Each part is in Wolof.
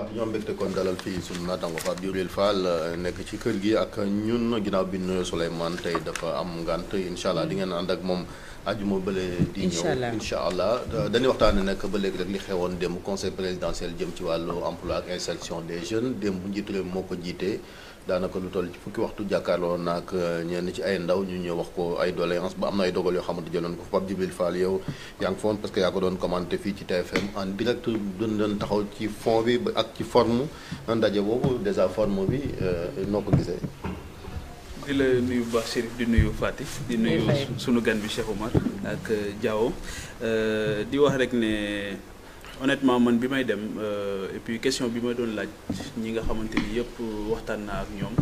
Fatou ñoom mbégte kon dalal fii sunu naataango Pape Djibril Fall nekk ci kër gi ak ñun ginnaaw bi nuyoo Souleymane tey dafa am ngant incha allah di ngeen ànd ak moom ajuma bële di ñëw incha allah dañuy waxtaane nag ba léegi rek li xewoon démb conseil présidentiel jëm ci wàllu emploi ak insertion des jeunes démb njiitu réew moo ko jiitee daanaka lu toll ci fukki waxtu jàkkaarloo naag ñenn ci ay ndaw ñu ñëw wax ko ay doléance ba am na ay dogal yoo xamante jëloon ko Pape Djibril Fall yow yaa ngi foon parce que yaa ko doon commenté fii ci TFM en direct doon taxaw ci fond bi ak ci forme ndaje boobu déjà forme bi noo ko gisee. di la nuyu bu baax Chérif di nuyu Fatick di nuyu sunu gan bi Cheikh Oumar ak Diawo di wax rek ne honnêtement man bi may dem et puis question bi ma doon laaj ñi nga xamante ni yëpp waxtaan naa ak ñoom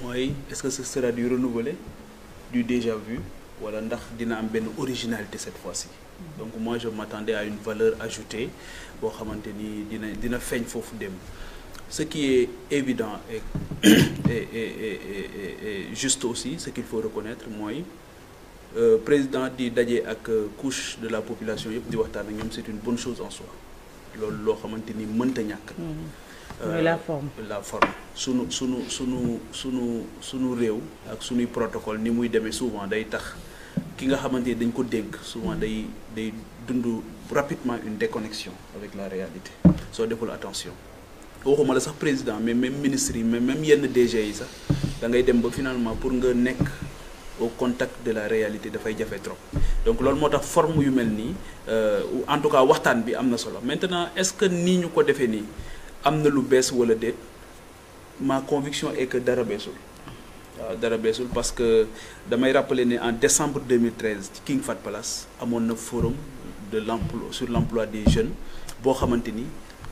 mooy est-ce que ce sera du renouvelé du déjà vu wala ndax dina am benn originalité cette fois-ci. Donc moi je m'attendais à une valeur ajoutée boo xamante ni dina feeñ foofu dem. Ce qui est évident et juste aussi ce qu'il faut reconnaître mooy président di daje ak couche de la population yëpp di waxtaan ak ñoom c'est une bonne chose en soi loolu loo xamante ni mënta ñàkk. la forme. la forme sunu réew ak sunuy protocole ni muy demee souvent day tax ki nga xamante ni dañ ko dénk souvent day dund rapidement une déconnexion avec la réalité soo deful attention. waxuma la sax président mais même ministre yi mais même yenn DG yi sax da ngay dem ba finalement pour nga nekk au contact de la réalité dafay jafe trop donc loolu moo tax forme yu mel nii en tout cas waxtaan bi am na solo maintenant est-ce que nii ñu ko defee nii am na lu bees wala déet ma conviction est que dara beesul waaw dara beesul parce que damay rappeler ne en décembre 2013 ci King Fahd Palace amoon na forum de l'emploi sur l'emploi des jeunes boo xamante ni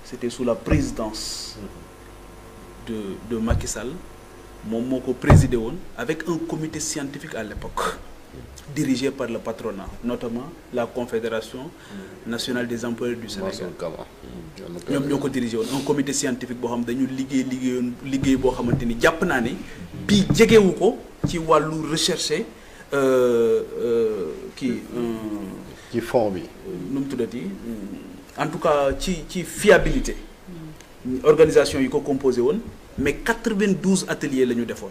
c'était sous la présidence de Macky Sall moom moo ko présidé woon avec un comité scientifique à l'époque dirigé par le patronat notamment la Confédération nationale des employeurs du Sénégal ñoom ñoo ko dirigé woon un comité scientifique boo xam dañu liggéey boo xamante ni jàpp naa ne bii jegewu ko ci wàllu recherche ci fond bi nu mu tuddati en tout cas ci fiabilité organisation yi ko composé woon mais 92 ateliers la ñu defoon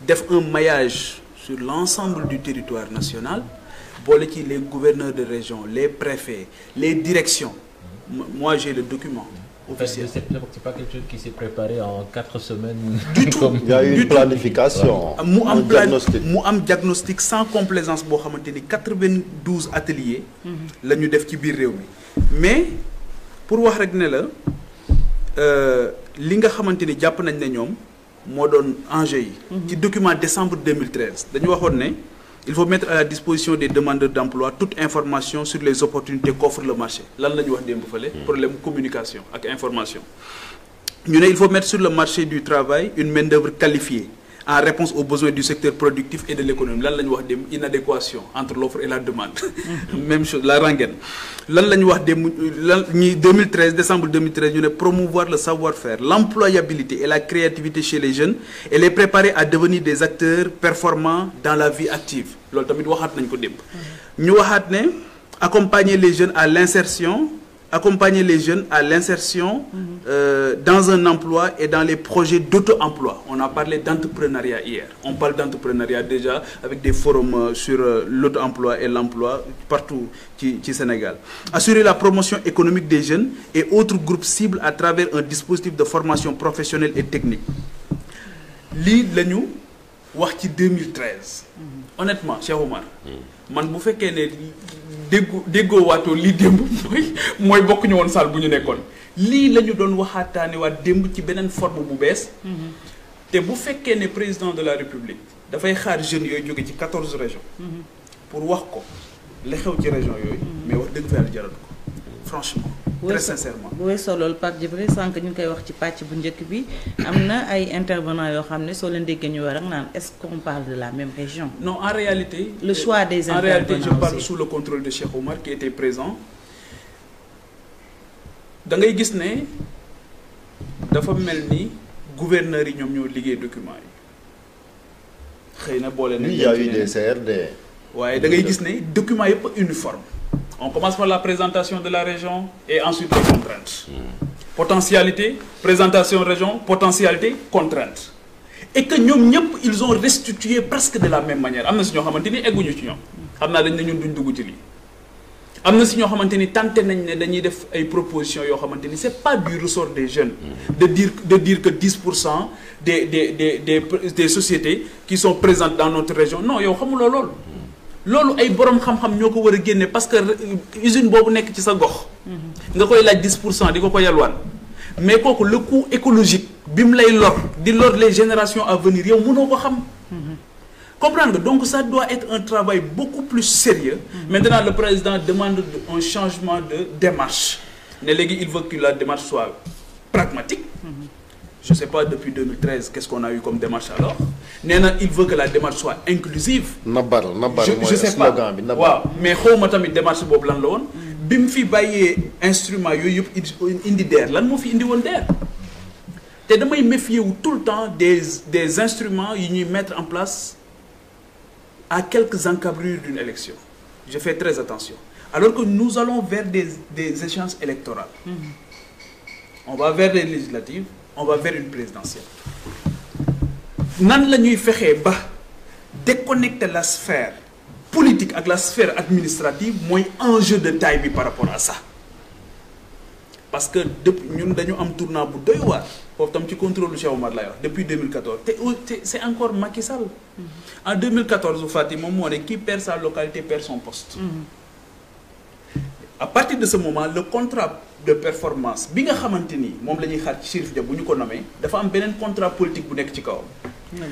def un maillage sur l'ensemble du territoire national boole ci les gouverneurs de région les préfets les directions moi j'ai le document officiel. C'est pas quelque chose qui s'est préparé en 4 semaines. Du tout. Il y a eu une planification. mu am diagnostic sans complaisance boo xamante ni 92 ateliers. la ñu def ci biir réew mi mais pour wax rek ne la li nga xamante ni jàpp nañ ne ñoom moo doon enjeu yi. ci document décembre 2013 dañu waxoon ne il faut mettre à la disposition des demandeurs d'emploi toute information sur les opportunités qu'offre le marché lan la ñu wax démb fële problème communication ak information ñu ne il faut mettre sur le marché du travail une main-d'œuvre qualifiée en réponse aux besoins du secteur productif et de l'économie lan la ñu wax démb inadéquation entre l'offre et la demande même chose la rengaine lan la ñu wax démb lan ñi 2013 décembre 2013 ñu ne promouvoir le savoir-faire l'employabilité et la créativité chez les jeunes et les préparer à devenir des acteurs performants dans la vie active loolu tamit waxaat nañ ko démb ñu waxaat ne accompagner les jeunes à l'insertion dans un emploi et dans les projets d'auto-emploi. On a parlé d'entrepreneuriat hier. On parle d'entrepreneuriat déjà avec des forums sur l'auto-emploi et l'emploi partout ci Sénégal. Assurer la promotion économique des jeunes et autres groupes cibles à travers un dispositif de formation professionnelle et technique. Lii la ñu wax ci 2013. Honnêtement, Cheikh Oumar. man bu fekkee ne déggoo waatoo lii démb mooy bokk ñu woon salle bu ñu nekkoon lii la ñu doon waxaataane waat démb ci beneen forme bu bees te bu fekkee ne président de la République dafay xaar jeunes yooyu jóge ci 14 régions pour wax ko li xew ci région yooyu mais wax dëgg fa yàlla jaral ko franchement très sincèrement bu weesoo loolu Pape Djibril sànq ñu ngi koy wax ci pàcc bu njëkk bi am na ay intervenants yoo xam ne soo leen déggee ñu war ak naan est-ce qu'on parle de la même région. Non, en réalité le choix des intervenants en réalité je parle sous le contrôle de Cheikh Oumar qui était présent da ngay gis ne dafa mel ni gouverneurs yi ñoom ñoo liggéey documents yi xëy na boole nañ. il y a eu des CRD. waaye da ngay gis ne documents yëpp uniforme on commence par la présentation de la région et ensuite les contraintes potentialité présentation région potentialité contrainte et que ñoom ñëpp ils ont restitué presque de la même manière am na si ñoo xamante ni egguñu ci ñoom xam naa dañ ne ñun duñ dugg ci lii am na si ñoo xamante ni tenté nañ ne dañuy def ay propositions yoo xamante ni c'est pas du ressort des jeunes de dire que 10% des sociétés qui sont présentes dans notre région non yow xamuloo loolu ay borom xam-xam ñoo ko war a génne parce que usine boobu nekk ci sa gox nga koy laaj 10% di ko yalwaan mais kooku le coût écologique bi mu lay lor di lor les générations à venir yow mënoo ko xam comprendre nga donc ça doit être un travail beaucoup plus sérieux maintenant le président demande un changement de démarche ne léegi il veut que la démarche soit pragmatique je sais pas depuis 2013 qu'est-ce qu'on a eu comme démarche alors nee na il veut que la démarche soit inclusive nabar je sais pas waaw mais xawma tamit démarche boobu lan la woon bi mu fi bàyyee instrument yooyu yëpp indi DER lan moo fi indi woon DER te damay méfier wu tout le temps des instruments yi ñuy mettre en place à quelques encablures d'une élection je fais très attention alors que nous allons vers des échéances électorales on va vers les législatives on va vers une présidentielle nan la ñuy fexee ba déconnecter la sphère politique ak la sphère administrative mooy enjeu de taille bi par rapport à ça parce que depuis ñun dañu am tournant bu doy waar foofu tam ci contrôle lu Cheikh Omar lay wax depuis 2014 te c'est encore Macky Sall en 2014 Fatick moom moo ne qui perd sa localité perd son poste à partir de ce moment le contrat de performance bi nga xamante ni moom la ñuy xaar ci Chérif Dia bu ñu ko nommé dafa am beneen contrat politique bu nekk ci kawam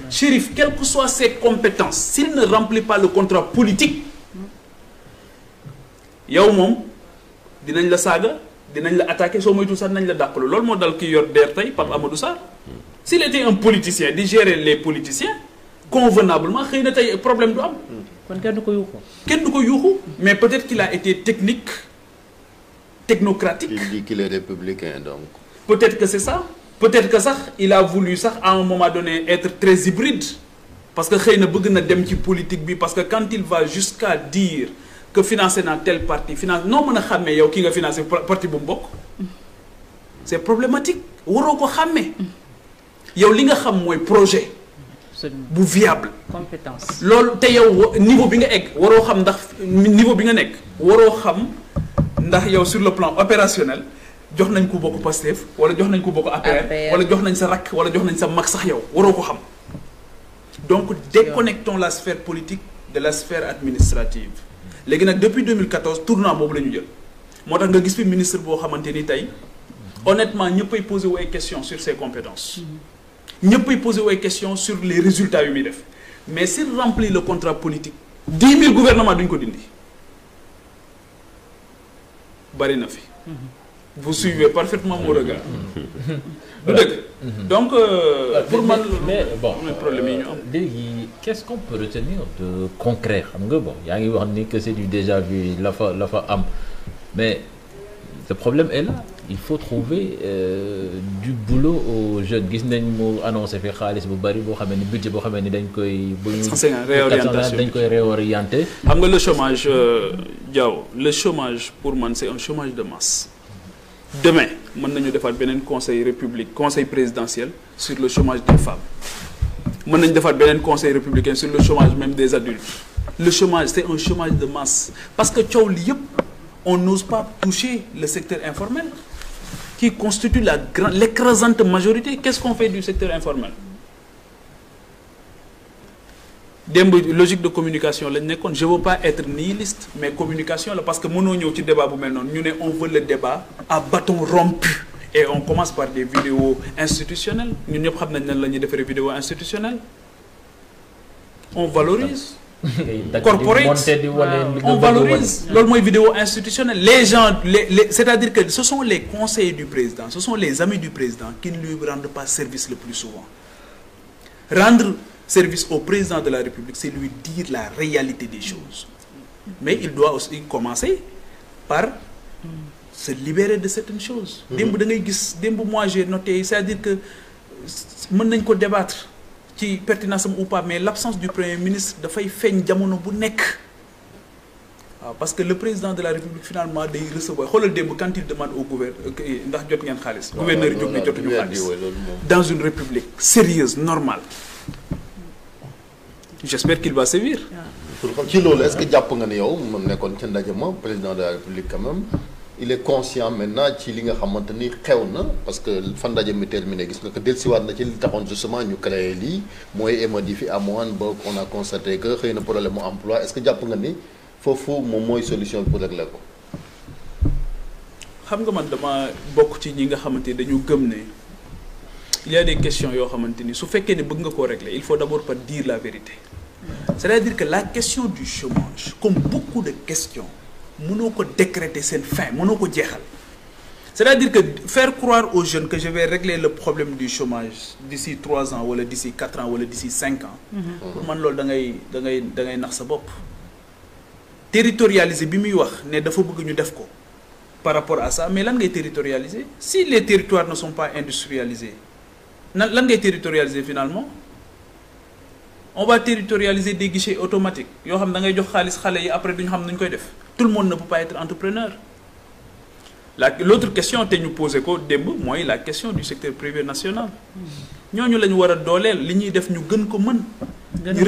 Chérif quelles que soient ses compétences s'il ne remplit pas le contrat politique yow moom dinañ la saaga dinañ la attaquer soo moytu sax dinañ la dàqalu loolu moo dal ki yor DER tey Pape Amadou Sarr s'il était un politicien di gérer les politiciens convenablement xëy na tey problème du am kon kenn du ko yuuxu mais peut-être qu'il a été technocratique. Il dit qu'il est républicain donc. Peut-être que c'est ça. Peut-être que ça, il a voulu ça à un moment donné être très hybride. Parce que xëy na bëgg na dem ci politique bi parce que quand il va jusqu'à dire que financer na tel parti finance noo mën a xàmmee yow ki nga financer parti bu mu bokk. C'est problématique waroo ko xàmmee. yow li nga xam mooy projet. bu viable. compétence. loolu te yow niveau bi nga egg waroo xam ndax niveau bi nga nekk waroo xam. ndax yow sur le plan opérationnel jox nañ ko bokk Pastef wala jox nañ ko bokk APR wala jox nañ sa rakk wala jox nañ sa mag sax yow waroo ko xam donc déconnectons la sphère politique de la sphère administrative léegi nag depuis 2014 tournant boobu la ñu jël moo tax nga gis fi ministre boo xamante ni tey honnêtement ñëppay posé wu ay questions sur ses compétences ñëppay posé wu ay questions sur les résultats yu muy def mais s'il remplit le contrat politique 10 000 gouvernements duñ ko dindi bari na fi. Vous suivez parfaitement mon regard. du dëgg. Donc pour man mais bon problème yi ñu am. léegi qu'est-ce qu'on peut retenir de concret xam nga bon yaa ngi wax ni que c'est du déjà vu la fa am mais le problème est là il faut trouver du boulot aux jeunes gis nañ mu annoncé fi xaalis bu bari boo xamee ni budget boo xamee ni dañ koy. bu ñu dañ koy réorienter. xam nga le chômage Diaw le chômage pour man c'est un chômage de masse. Demain mën nañu defaat beneen conseil présidentiel sur le chômage des femmes mën nañu defaat beneen conseil républicain sur le chômage même des adultes le chômage c'est un chômage de masse parce que coow li yëpp on n'ose pas toucher le secteur informel qui constitue l'écrasante majorité. Qu'est-ce qu'on fait du secteur informel? démb logique de communication lañ nekkoon je veux pas être nihiliste mais communication la parce que mënoo ñëw ci débat bu mel noonu ñu ne on veut le débat à bâton rompu et on commence par des vidéos institutionnelles ñun ñëpp xam nañ nan la ñuy defaree vidéo institutionnelle on valorise corporate on valorise loolu mooy vidéo institutionnelle les gens c'est-à-dire que ce sont les conseillers du président ce sont les amis du président qui ne lui rendent pas service le plus souvent rendre service au président de la République, c'est lui dire la réalité des choses. Mais il doit aussi commencer par se libérer de certaines choses. Moi, j'ai noté, c'est-à-dire que mën nañ ko débattre ci pertinence ou pas, mais l'absence du Premier ministre dafay feeñ jamono bu nekk. parce que le président de la République finalement day recevoir xoolal démb quand il demande au gouverneur ndax jot ngeen xaalis. gouverneur yi jóg ne jotuñu xaalis dans une république sérieuse normale. J'espère qu'il va sévir. ci loolu est-ce que jàpp nga ne yow moom nekkoon ca ndaje ma président de la République quand même il est conscient maintenant ci li nga xamante ni xew na parce que fan ndaje mi terminé gis nga ko dellusiwaat na ci li taxoon justement ñu créé lii mooy émodi fi amoon ba on a constaté que xëy na problème mu emploi est-ce que jàpp nga ni foofu moom mooy solution pour régler ko. xam nga man dama bokk ci ñi nga xamante ni dañu gëm ne il y a des questions yoo xamante ni su fekkee ne bëgg nga koo régler il faut d'abord par dire la vérité c'est-à-dire que la question du chômage comme beaucoup de questions mënoo ko décréter seen fin mënoo ko jeexal c'est-à-dire que faire croire aux jeunes que je vais régler le problème du chômage d'ici 3 ans wala d'ici 4 ans wala d'ici 5 ans pour man loolu da ngay nax sa bopp territorialiser bi muy wax ne dafa bëgg ñu def ko par rapport à ça mais lan ngay territorialiser si les territoires ne sont pas industrialisés lan ngay territorialiser finalement on va territorialiser des guichets automatiques yoo xam da ngay jox xaalis xale yi après duñu xam nuñ koy def tout le monde ne peut pas être entrepreneur l'autre question te ñu posé ko démb mooy la question du secteur privé national ñooñu la ñu war a dooleel li ñuy def ñu gën ko mën ñu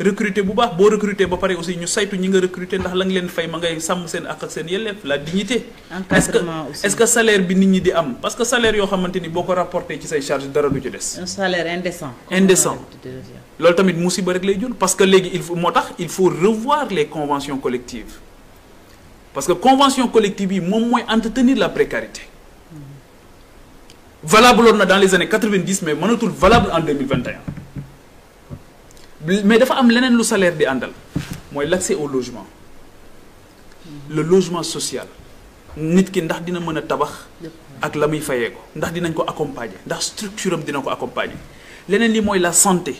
recruter bu baax boo recruter ba pare aussi ñu saytu ñi nga recruter ndax la nga leen fay ma ngay sàmm seen ak seen yelleef la dignité est-ce que salaire bi nit ñi di am parce que salaire yoo xamante ni boo ko rapporté ci say charges dara du ci des un salaire indécent loolu tamit musiba rek lay jur parce que léegi il faut revoir les conventions collectives parce que convention collective yi moom mooy entretenir la précarité valable woon na dans les années 90 mais mënatul valable en 2021 mais dafa am leneen lu salaire di àndal mooy l'accès au logement le logement social nit ki ndax dina mën a tabax ak la muy fayee ko ndax dinañ ko accompagner ndax structure am dina ko accompagner leneen li mooy la santé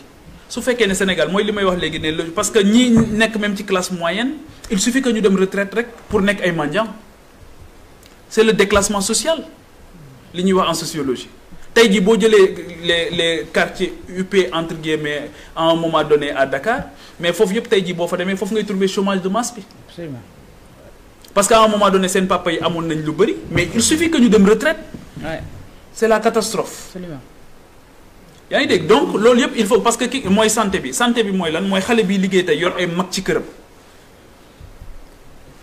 su fekkee ne Sénégal mooy li may wax léegi ne parce que ñi nekk même ci classe moyenne il suffit que ñu dem retraite rek pour nekk ay mendiants c'est le déclassement social li ñuy wax en sociologie tey jii boo jëlee les quartiers UP entre guillemets à un moment donné à Dakar mais foofu yëpp tey jii boo fa demee foofu ngay trouver chômage de masse bi. Absolument. parce que à un moment donné seen papa yi amoon nañ lu bëri mais il suffit que ñu dem retraite. Ouais. C'est la catastrophe. Absolument. yaa ngi dégg donc loolu yëpp il faut parce que ki mooy santé bi mooy lan mooy xale bi liggéey tey yor ay mag ci këram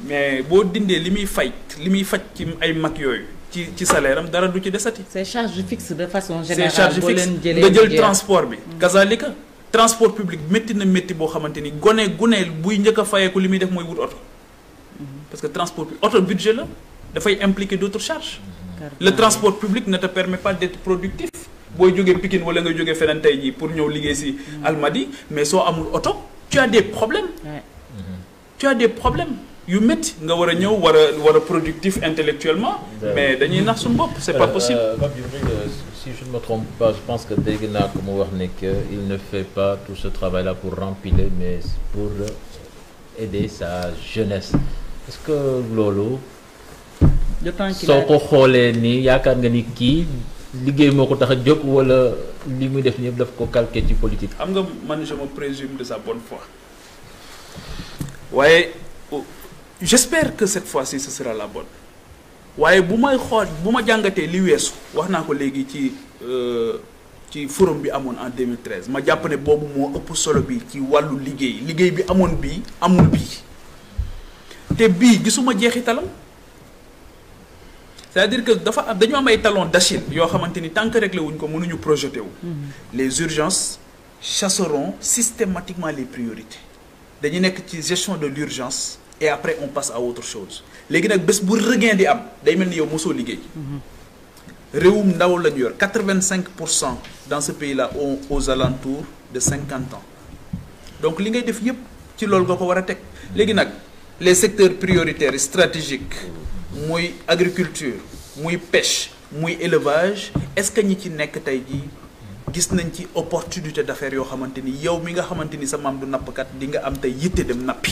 mais boo dindee li muy faj ci ay mag yooyu. ci salaire am dara du ci desati. c'est charge fixe de façon générale. c'est charge fixe nga jël transport bi. kazalika transport public métti na métti boo xamante ni gone buy njëkk a fayeeku li muy def mooy wut oto. parce que transport public oto budget la dafay impliquer d'autres charges. le transport public ne te permet pas d'être productif. booy jógee Pikine wala nga jógee feneen tey jii pour ñëw liggéey si Almadies mais soo amul oto tu as des problèmes. tu as des problèmes. yu métti nga war a ñëw war a productif intellectuellement mais dañuy nax suñu bopp c'est pas possible. Si je ne me trompe pas je pense que dégg naa ko mu wax ne que il ne fait pas tout ce travail là pour rempiler mais pour aider sa jeunesse est-ce que loolu soo ko xoolee nii yaakaar nga ni kii liggéey moo ko tax a jóg wala li muy def nii daf ko calquer ci politique. xam nga man je me présume de sa bonne foi waaye j'espère que cette fois-ci ce sera la bonne waaye bu ma jàngatee li weesu wax naa ko léegi ci forum bi amoon en 2013 ma jàpp ne boobu moo ëpp solo bi ci wàllu liggéey bi amoon bii amul bii te bii gisuma jeexitalam c'est-à-dire que dañu am ay talons d'Achille yoo xamante ni tant que réglé wuñ ko mënuñu projeté wu. Les urgences chasseront systématiquement les priorités dañu nekk ci gestion de l'urgence et après on passe à autre chose léegi nag bés bu regain di am day mel ni yow mosoo liggéey. réewum ndaw la ñu yor 85% dans ce pays-là ont aux alentours de 50 ans donc li ngay def yépp ci loolu nga ko war a teg léegi nag les secteurs prioritaires stratégiques muy agriculture muy pêche muy élevage est-ce que ñi ci nekk tey jii gis nañ ci opportunité d'affaires yoo xamante ni yow mi nga xamante ni sa maam du nappkat di nga am tey yitte dem nappi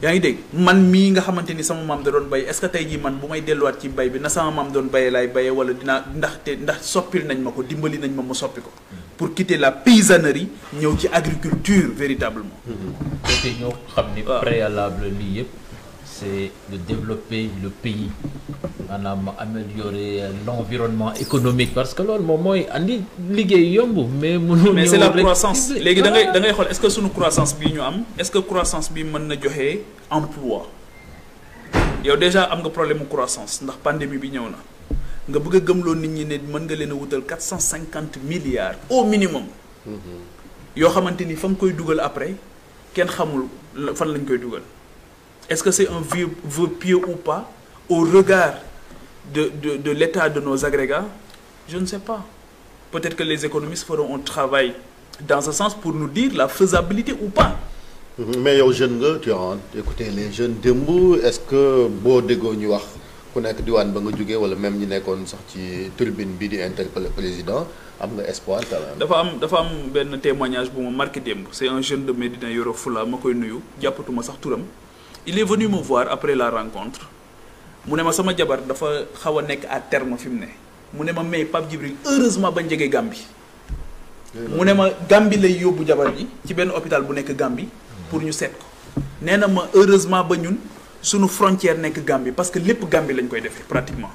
yaa ngi dégg man mii nga xamante ni sama maam da doon bay est-ce que tey jii man bu may delluwaat ci bay bi na sama maam doon bayee laay bayee wala dinaa ndax soppil nañ ma ko dimbali nañ ma soppi ko pour quitter la paysannerie ñëw ci agriculture véritablement. te ñoo xam ni préalable lii yëpp c'est de développer le pays maanaam améliorer l'environnement économique parce que loolu moom mooy andi liggéey yomb mais mënul mais c'est la croissance léegi da ngay xool est-ce que suñu croissance bii ñu am est-ce que croissance bi mën na joxe emploi yow déjà am nga problème mu croissance ndax pandémie bi ñëw na nga bëgg a gëmloo nit ñi ne mën nga leen a wutal 450 milliards au minimum yoo xamante ni fa nga koy dugal après kenn xamul fan lañ koy dugal est-ce que c'est un vœu pieux ou pas au regard de l'état de nos agrégats? Je ne sais pas. Peut-être que les économistes feront un travail dans ce sens pour nous dire la faisabilité ou pas. Mais yow jeune nga tu as écouté les jeunes démb est-ce que boo déggoo ñu wax ku nekk diwaan ba nga jógee wala même ñi nekkoon sax ci tribune bi di interpeller président am nga espoir quand même. dafa am benn témoignage bu ma marqué démb c'est un jeune de Médina Yoro Fula ma koy nuyu jàppatuma sax turam. Il est venu me voir après la rencontre mu ne ma sama jabar dafa xaw a nekk à terme fi mu ne mu ne ma mais Pape Djibril heureusement bañ jege Gambie mu ne ma Gambie lay yóbbu jabar ji ci benn hôpital bu nekk Gambie pour ñu seet ko nee na ma heureusement ba ñun suñu frontière nekk Gambie parce que lépp Gambie lañ koy defee pratiquement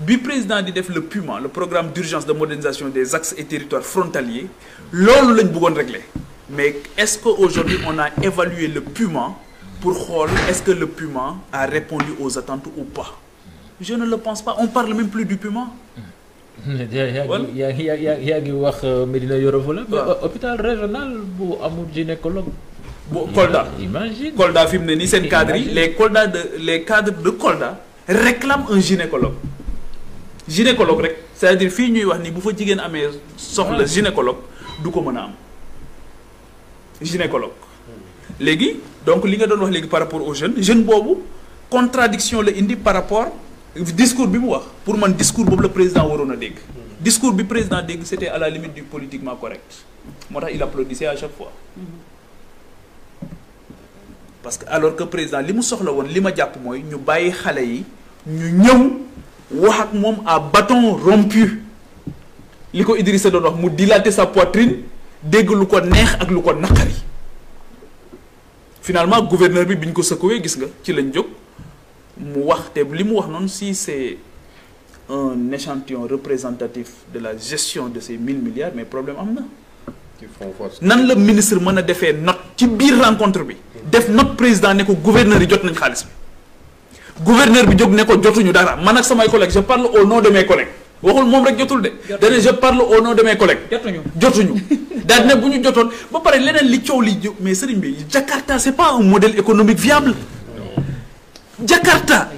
bi président di def le PUMA le programme d'urgence de modernisation des axes et territoires frontaliers loolu lañ bëggoon régler mais est-ce que aujourd'hui on a évalué le PUMA pour xool est-ce que le PUMA a répondu aux attentes ou pas je ne le pense pas on parle même plus du PUMA. yaa ngi wax Médina Yoro Fula. hôpital régional bu amul gynécologue. bu Kolda imagine Kolda fi mu ne nii seen cadres yi les cadres de Kolda réclament un gynécologue rek c'est-à-dire fii ñuy wax ni bu fa jigéen amee soxla gynécologue du ko mën a am gynécologue. léegi donc li nga doon wax léegi par rapport aux jeunes boobu contradiction la indi par rapport discours bi mu wax pour man discours boobu la président waroon a dégg discours bi président dégg c'était à la limite du politiquement correct moo tax il applaudissait à chaque fois parce que alors que président li mu soxla woon li ma jàpp mooy ñu bàyyi xale yi ñu ñëw wax ak moom à bâton rompu li ko Idrissa doon wax mu dilater sa poitrine dégg lu ko neex ak lu ko naqari finalement gouverneur bi ñu ko secoué gis nga ci lañ jóg mu wax te li mu wax noonu si c'est un échantillon représentatif de la gestion de ces 1000 milliards mais problème am na. nan la ministre mën a defee note ci biir rencontre bi. def note président ne ko gouverneur yi jot nañ xaalis bi. gouverneur bi jóg ne ko jotuñu dara man ak samay collègues je parle au nom de mes collègues waxul moom rek jotul de. dane je parle au nom de mes collègues. jotuñu. daal ne bu ñu jotoon ba pare leneen li coow li mais sëriñ bi Jakarta c'est pas un modèle économique viable Jakarta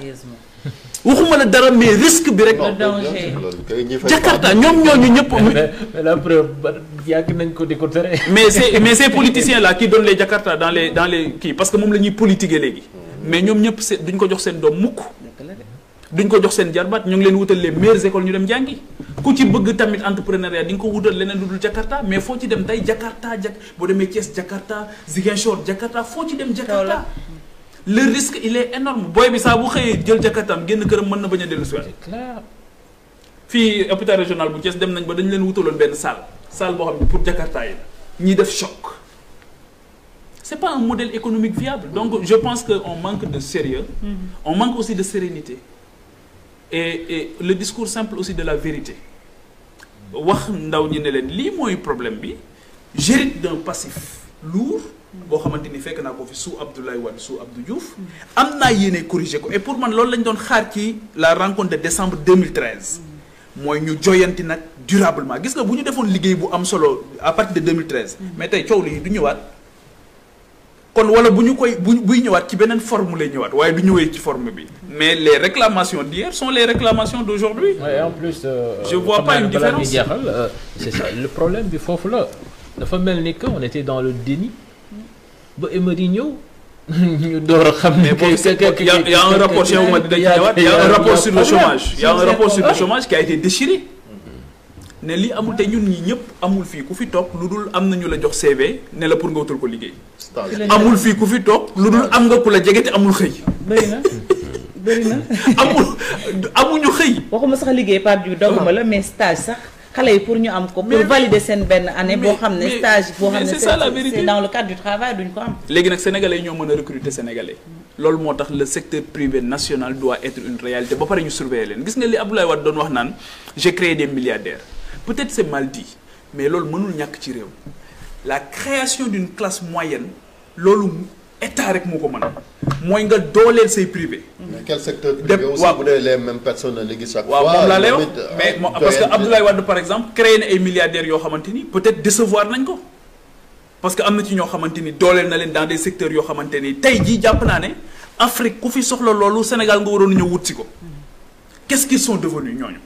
waxuma la dara mais risque bi rek. Jakarta ñoom ñooñu ñëpp. mais la preuve yàgg nañ ko di ko tere. mais ces politiciens là qui donnent les Jakarta dans les kii parce que moom la ñuy politiquer léegi. mais ñoom ñëpp duñ ko jox seen doom mukk. duñ ko jox seen jarbaat ñu ngi leen wutal les meilleures écoles ñu dem jàngi. ku ci bëgg tamit entrepreneuriat di nga ko wutal leneen lu dul Jakarta mais foo ci dem tey Jakarta boo demee Thiès Jakarta Ziguinchor Jakarta foo ci dem Jakarta le risque il est énorme booy bi saa bu xëyee jël Jakarta am génn këram mën na bañ a dellu si waat. C'est clair. fii hôpital régional bu Thiès dem nañ ba dañu leen wutaloon benn salle boo xam ne pour Jakarta yi la ñiy def choc c'est pas un modèle économique viable donc je pense que on manque de sérieux on manque aussi de sérénité et le discours simple aussi de la vérité wax ndaw ñi ne leen lii mooy problème bi j'hérite d'un passif lourd boo xamante ni fekk naa ko fi sous Abdoulaye Wade sous Abdou Diouf am naa yéene corriger ko et pour man loolu lañ doon xaar ci la rencontre de décembre 2013 mooy ñu joyanti nag durablement gis nga bu ñu defoon liggéey bu am solo à partir de 2013 mais tey coow li du ñëwaat kon wala bu ñu koy buy ñëwaat ci beneen forme lay ñëwaat waaye du ñëwee ci forme bi mais les réclamations d'hier sont les réclamations d'aujourd'hui. Ouais, en plus je vois pas une différence. C'est ça le problème bi foofu la dafa mel ni que on était dans le déni ba Emery ñëw ñu door a xam ne il y a un rapport il y a un rapport sur le chômage il y a un rapport sur le chômage qui a été déchiré ne li amul te ñun ñi ñëpp amul fii ku fi toog lu dul am na ñu la jox CV ne la pour nga wutal ko liggéey. amul fii ku fi toog lu dul am nga ku la jege te amul xëy. bëri na amuñu xëy. waxuma sax liggéey Pape Djibril dogguma la mais stage sax xale yi pour ñu am ko. pour valider seen benn année boo xam ne stage boo xam ne c'est dans le cadre du travail duñ ko am. léegi nag sénégalais yi ñoo mën a recruter sénégalais loolu moo tax le secteur privé national doit être une réalité ba pare ñu surveiller leen gis nga li Abdoulaye Wade doon wax naan j'ai créé des milliardaires peut-être c'est mal dit mais loolu mënul ñàkk ci réew la création d'une classe moyenne loolu état rek moo ko mën mooy nga dooleel say privé. mais quel secteur privé aussi bu dee les mêmes personnes la gis chaque fois. waaw moom laa lay wax mais parce que Abdoulaye Wade par exemple créé na ay milliardaires yoo xamante ni peut-être décevoir nañ ko parce que am na ci ñoo xamante ni dooleel na leen dans des secteurs yoo xamante ni tey jii jàpp naa ne Afrique ku fi soxla loolu Sénégal nga waroon ñëw wut si ko qu'est-ce qu'ils sont devenus ñooñu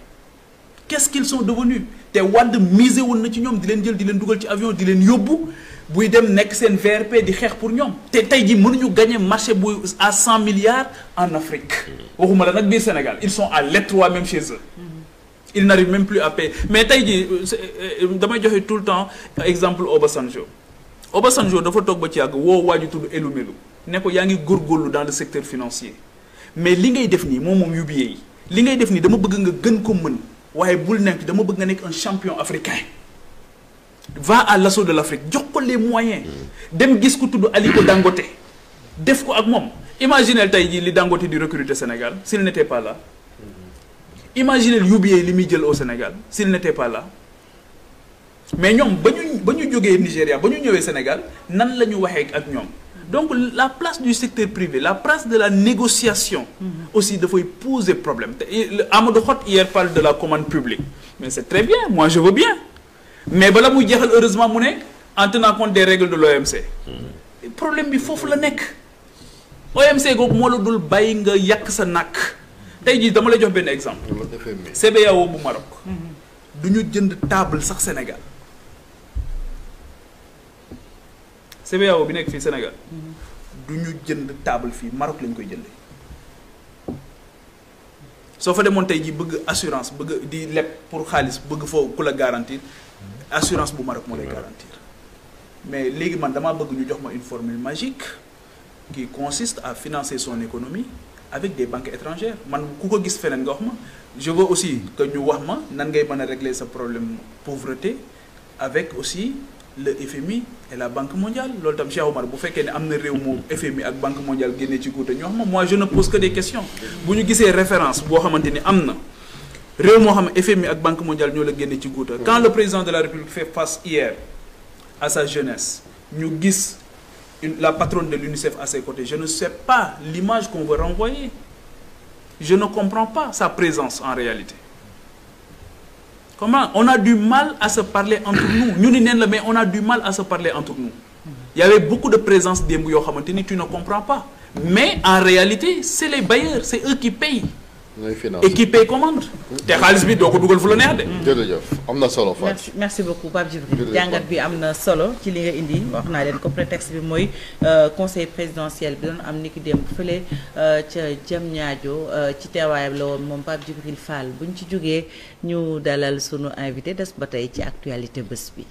qu'est-ce qu'ils sont devenus te Wade misé woon na ci ñoom di leen jël di leen dugal ci avion di leen yóbbu buy dem nekk seen VRP di xeex pour ñoom te tey jii mënuñu gagner marché bu à 100 milliards en Afrique waxuma la nag biir Sénégal ils sont à l'étroit même chez eux ils n'arrivent même plus à payer mais tey jii damay joxe tout le temps exemple Obasanjo dafa toog ba ci yàgg woo waaju tudd Elumelu ne ko yaa ngi góorgóorlu dans le secteur financier mais li ngay def nii moom UBA yi li ngay def nii dama bëgg nga gën ko mën waaye bul nekk dama bëgg nga nekk un champion africain va à l'assaut de l'Afrique jox ko les moyens dem gis ku tudd Aliko Dangote def ko ak moom imaginez tey jii li Dangote di recruter Sénégal s'il n'était pas là imaginez UBA li muy jël au Sénégal s'il n'était pas là mais ñoom ba ñu jógee Nigéria ba ñu ñëwee Sénégal nan la ñu waxee ak ñoom donc la place du secteur privé la place de la négociation aussi dafay poser problème te Amadou Hott hier parle de la commande publique mais c'est très bien moi je veux bien mais bala muy jeexal heureusement mu ne en tenant compte des règles de l'OMC problème bi foofu la nekk OMC googu moo la dul bàyyi nga yàq sa nàkk tey jii dama lay jox benn exemple CBAO bu Maroc du ñu jënd table sax Sénégal CBAO bi nekk fii Sénégal du ñu jënd table fii Maroc lañ koy jëndee soo fa demoon tey jii bëgg assurance bëgg di leb pour xaalis bëgg foo ku la garantir assurance bu Maroc moo lay garantir mais léegi man damaa bëgg ñu jox ma une formule magique qui consiste à financer son économie avec des banques étrangères man ku ko gis feneen nga wax ma je veux aussi que ñu wax ma nan ngay mën a régler sa problème pauvreté avec aussi le FMI et la Banque mondiale loolu tam Cheikh Omar bu fekkee ne am na réew moo FMI ak Banque mondiale génnee ci guute ñu wax ma moi je ne pose que des questions bu ñu gisee référence boo xamante ni am na réew moo xam ne FMI ak Banque mondiale ñoo la génne ci guute quand le président de la République fait face hier à sa jeunesse ñu gis la patronne de l'UNICEF à ses côtés je ne sais pas l'image qu'on veut renvoyer je ne comprends pas sa présence en réalité comment on a du mal à se parler entre nous ñu ni neen la mais on a du mal à se parler entre nous il y avait beaucoup de présence démb yoo xamante ni tu ne comprends pas mais en réalité c'est les bailleurs c'est eux qui payent et qui paye commande te xaalis bi doo ko dugal fu la neex de. jërëjëf am na solo Fatou. merci beaucoup Pape Djibril jàngat bi am na solo ci li nga indi wax naa leen ko prétexte bi mooy conseil présidentiel bi doon am niki démb fële ca Diamniadio ci teewaayam la woon moom Pape Djibril Fall bu ñu ci jógee ñu dalal sunu invité des ba tey ci actualité bés bi.